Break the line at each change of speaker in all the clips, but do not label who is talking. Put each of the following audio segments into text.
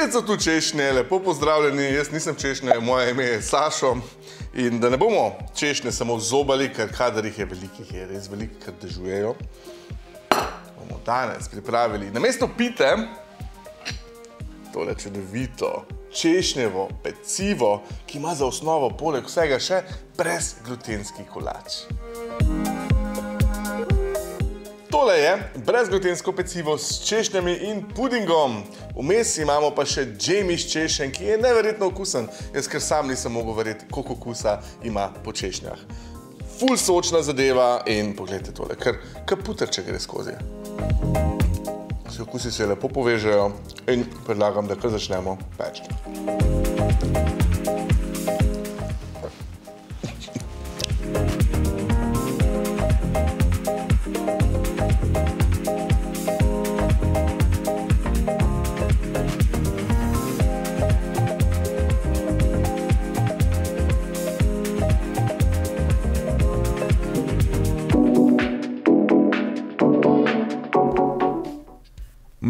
Spet so tu češnje, lepo pozdravljeni, jaz nisem češnja, moje ime je Sašo. In da ne bomo češnje samo zobali, ker kadar jih je velikih, je res veliko, ker dežujejo, bomo danes pripravili namesto pite tole čudovito češnjevo pecivo, ki ima za osnovo poleg vsega še brezglutenski kolač. Tole je brezglutensko pecivo s češnjami in pudingom. Vmes imamo pa še džem iz češenj, ki je neverjetno okusen. Jaz kar sam nisem mogel verjeti, koliko okusa ima po češnjah. Ful sočna zadeva in pogledajte tole, kar puterček gre skozi. Vsi okusi se lepo povežejo in predlagam, da kar začnemo peči.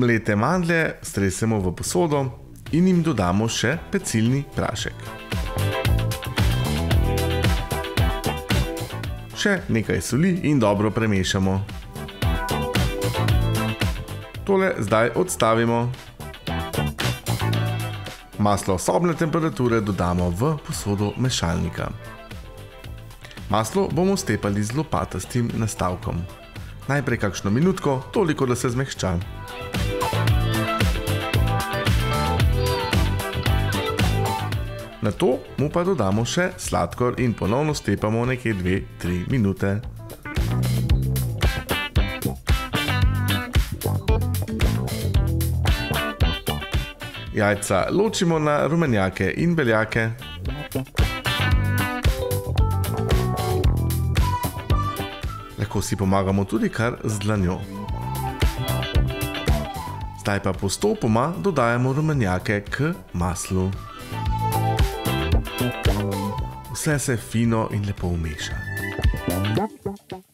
Mlete mandlje stresemo v posodo in jim dodamo še pecilni prašek. Še nekaj soli in dobro premešamo. Tole zdaj odstavimo. Maslo sobne temperature dodamo v posodo mešalnika. Maslo bomo stepali z lopatastim nastavkom. Najprej kakšno minutko, toliko, da se zmehča. Nato mu pa dodamo še sladkor in ponovno stepamo nekje 2-3 minute. Jajca ločimo na rumenjake in beljake. Lahko si pomagamo tudi kar z dlanjo. Zdaj pa postopoma dodajamo rumenjake k maslu. Vse se fino in lepo vmeša.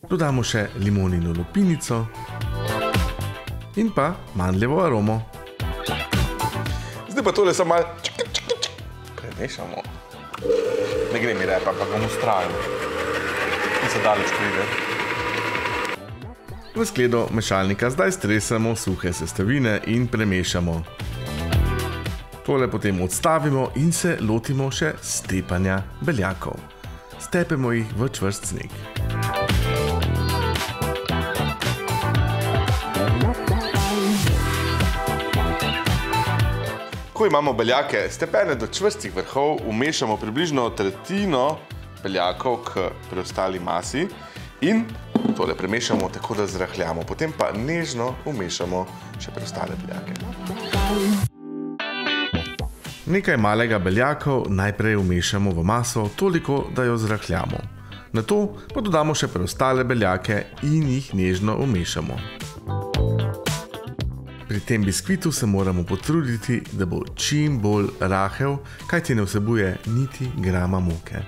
Dodamo še limonino lupinico in pa mandljevo aromo. Zdaj pa tole samo malo premešamo. Ne gre mi repa, pa bom ustrajal. In se daleč pride. V skledo mešalnika zdaj stresamo suhe sestavine in premešamo. Tole potem odstavimo in se lotimo še stepanja beljakov. Stepemo jih v čvrst sneg. Ko imamo beljake stepene do čvrstih vrhov, vmešamo približno tretjino beljakov k preostali masi in tole premešamo tako, da zrahljamo. Potem pa nežno vmešamo še preostale beljake. Nekaj malega beljakov najprej vmešamo v maso, toliko, da jo zrahljamo. Nato pa dodamo še preostale beljake in jih nežno vmešamo. Pri tem biskvitu se moramo potruditi, da bo čim bolj rahel, kajti ne vsebuje niti grama moke.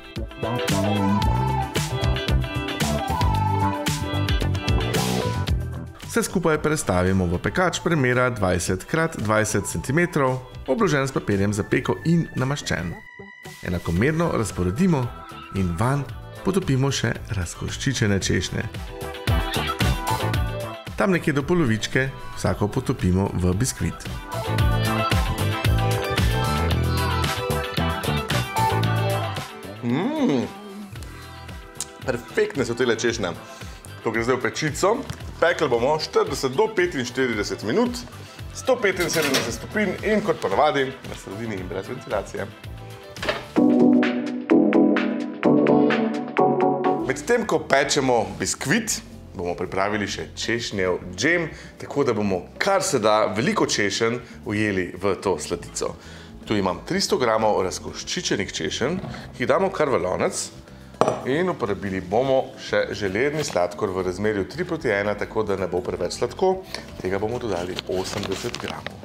Vse skupaj prestavimo v pekač premera 20x20 cm, obložen s papirjem za peko in namaščen. Enakomerno razporedimo in vanj potopimo še razkoščičene češnje. Tam nekje do polovičke vsako potopimo v biskvit. Perfektne so tele češnje. To gre zdaj v pečico. Pekli bomo 40 do 45 minut, 175 stopinj in kot ponavadi na sredini in brez ventilacije. Medtem ko pečemo biskvit, bomo pripravili še češnjev džem, tako da bomo kar se da veliko češenj ujeli v to sladico. Tu imam 300 gramov razkoščičenih češenj, ki jih damo kar v lonec. In uporabili bomo še želerni sladkor v razmerju 3:1, tako da ne bo preveč sladko. Tega bomo dodali 80 gramov.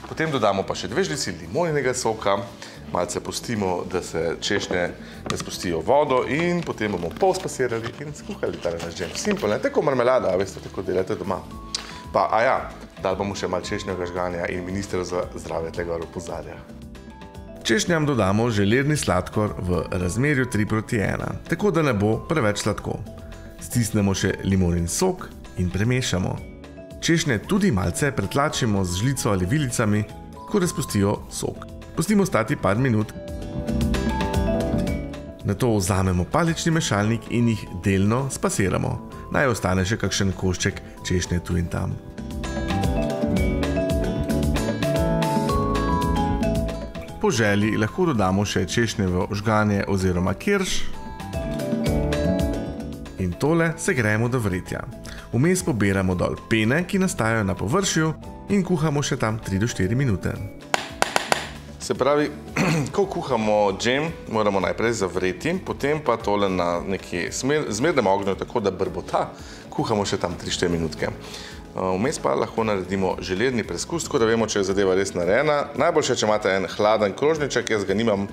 Potem dodamo pa še 2 žlici limoninega soka, malce pustimo, da se češnje spustijo vodo in potem bomo pol spasirali in skuhali tale naš džem. Simple, tako marmelada, veste, tako delate doma. Pa, Dali bomo še malo češnjevega žganja in minister za zdravje tega opozarja. Češnjam dodamo želerni sladkor v razmerju 3:1, tako da ne bo preveč sladko. Stisnemo še limonin sok in premešamo. Češnje tudi malce pretlačimo z žlico ali vilicami, ko razpustijo sok. Pustimo stati par minut. Nato vzamemo palični mešalnik in jih delno spasiramo. Naj ostane še kakšen košček češnje tu in tam. Po želji lahko dodamo še češnjevo žganje oziroma kirš. In tole segrejemo do vretja. Vmes pobiramo dol pene, ki nastajajo na površju, in kuhamo še tam 3 do 4 minute. Se pravi, ko kuhamo džem, moramo najprej zavreti, potem pa tole na neki zmernem ognju, tako da brbota, kuhamo še tam 3-4 minutke. Vmes pa lahko naredimo želerni preskus, tako da vemo, če je zadeva res narejena. Najboljše, če imate en hladen krožniček, jaz ga nimam,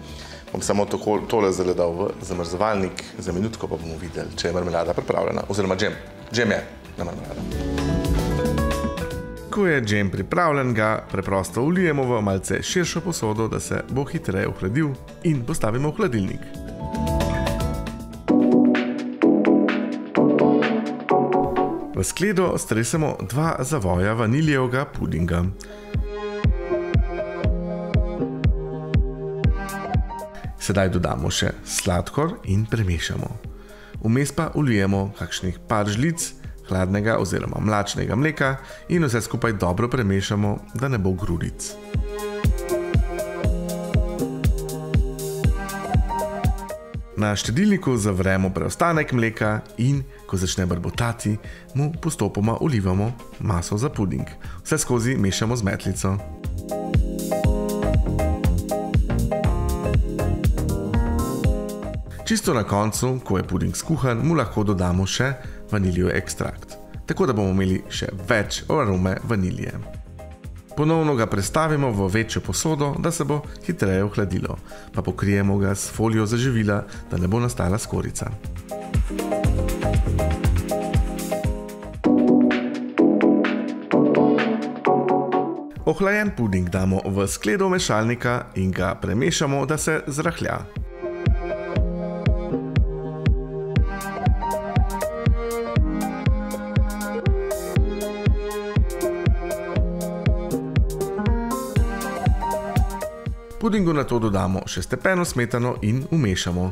bom samo tole zdaj dal v zamrzovalnik, za minutko pa bomo videli, če je marmelada pripravljena, oziroma džem. Džem je, ne marmelada. Ko je džem pripravljen, ga preprosto vlijemo v malce širšo posodo, da se bo hitreje ohladil, in postavimo v hladilnik. V skledo stresemo 2 zavoja vaniljevega pudinga. Sedaj dodamo še sladkor in premešamo. Vmes pa vlijemo kakšnih par žlic hladnega oziroma mlačnega mleka in vse skupaj dobro premešamo, da ne bo grudic. Na štedilniku zavremo preostanek mleka in, ko začne brbotati, mu postopoma vlivamo maso za puding. Vse skozi mešamo z metlico. Čisto na koncu, ko je puding skuhan, mu lahko dodamo še vaniljev ekstrakt, tako da bomo imeli še več arome vanilje. Ponovno ga prestavimo v večjo posodo, da se bo hitreje ohladilo, pa pokrijemo ga s folijo za živila, da ne bo nastala skorica. Ohlajen puding damo v skledo mešalnika in ga premešamo, da se zrahlja. Pudingu nato dodamo še stepeno smetano in umešamo.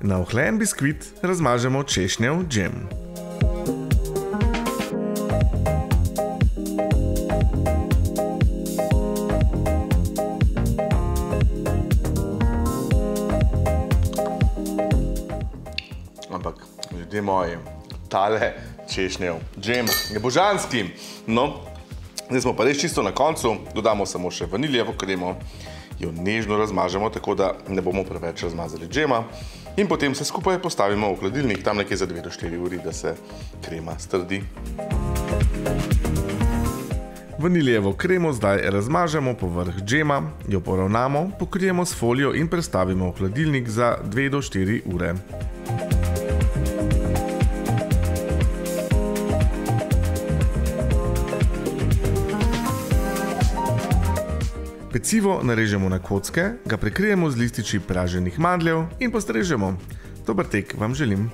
Na ohlajen biskvit razmažemo češnjev džem. Ampak, ljudje moji, tale češnjev džem je božanski. No, zdaj smo pa res čisto na koncu, dodamo samo še vaniljevo kremo, jo nežno razmažemo, tako da ne bomo preveč razmazali džema, in potem se skupaj postavimo v hladilnik, tam nekje za 2 do 4 uri, da se krema strdi. Vaniljevo kremo zdaj razmažemo povrh džema, jo poravnamo, pokrijemo s folijo in prestavimo v hladilnik za 2 do 4 ure. Pecivo narežemo na kocke, ga prekrijemo z lističi praženih mandljev in postrežemo. Dober tek vam želim!